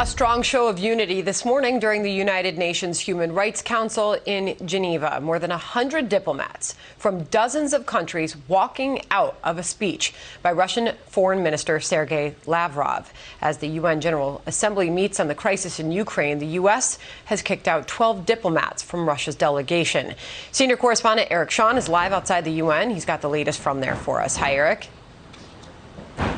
A strong show of unity this morning during the United Nations Human Rights Council in Geneva. More than 100 diplomats from dozens of countries walking out of a speech by Russian Foreign Minister Sergei Lavrov. As the UN General Assembly meets on the crisis in Ukraine, the U.S. has kicked out 12 diplomats from Russia's delegation. Senior correspondent Eric Shawn is live outside the UN. He's got the latest from there for us. Hi, Eric.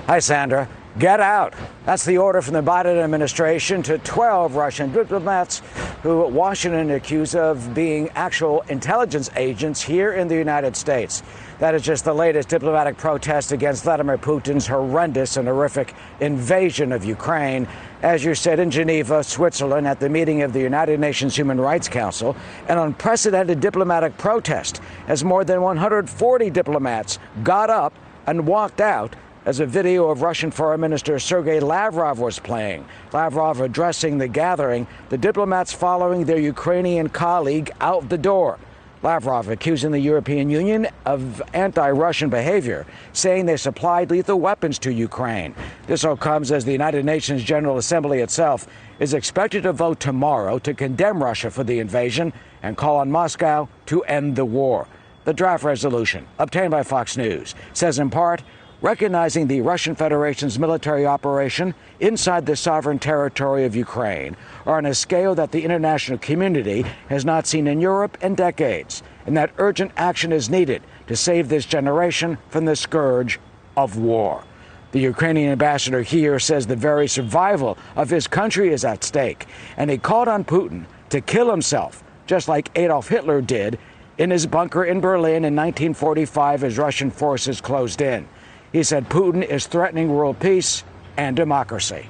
Hi, Sandra. Get out. That's the order from the Biden administration to 12 Russian diplomats who Washington accused of being actual intelligence agents here in the United States. That is just the latest diplomatic protest against Vladimir Putin's horrendous and horrific invasion of Ukraine. As you said, in Geneva, Switzerland, at the meeting of the United Nations Human Rights Council, an unprecedented diplomatic protest as more than 140 diplomats got up and walked out as a video of Russian Foreign Minister Sergei Lavrov was playing. Lavrov addressing the gathering, the diplomats following their Ukrainian colleague out the door. Lavrov accusing the European Union of anti-Russian behavior, saying they supplied lethal weapons to Ukraine. This all comes as the United Nations General Assembly itself is expected to vote tomorrow to condemn Russia for the invasion and call on Moscow to end the war. The draft resolution, obtained by Fox News, says in part, recognizing the Russian Federation's military operation inside the sovereign territory of Ukraine are on a scale that the international community has not seen in Europe in decades, and that urgent action is needed to save this generation from the scourge of war. The Ukrainian ambassador here says the very survival of his country is at stake, and he called on Putin to kill himself, just like Adolf Hitler did in his bunker in Berlin in 1945 as Russian forces closed in. He said Putin is threatening world peace and democracy.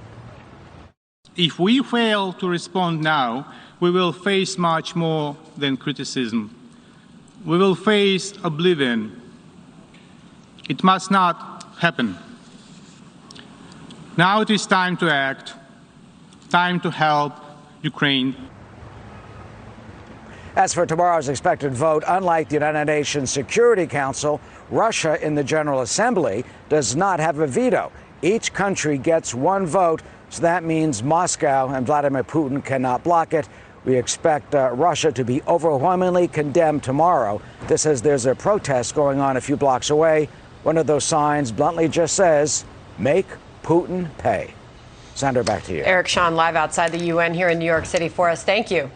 If we fail to respond now, we will face much more than criticism. We will face oblivion. It must not happen. Now it is time to act, time to help Ukraine. As for tomorrow's expected vote, unlike the United Nations Security Council, Russia in the General Assembly does not have a veto. Each country gets one vote, so that means Moscow and Vladimir Putin cannot block it. We expect Russia to be overwhelmingly condemned tomorrow. This as there's a protest going on a few blocks away. One of those signs bluntly just says, "Make Putin pay." Sandra, back to you. Eric Shawn live outside the UN here in New York City for us. Thank you.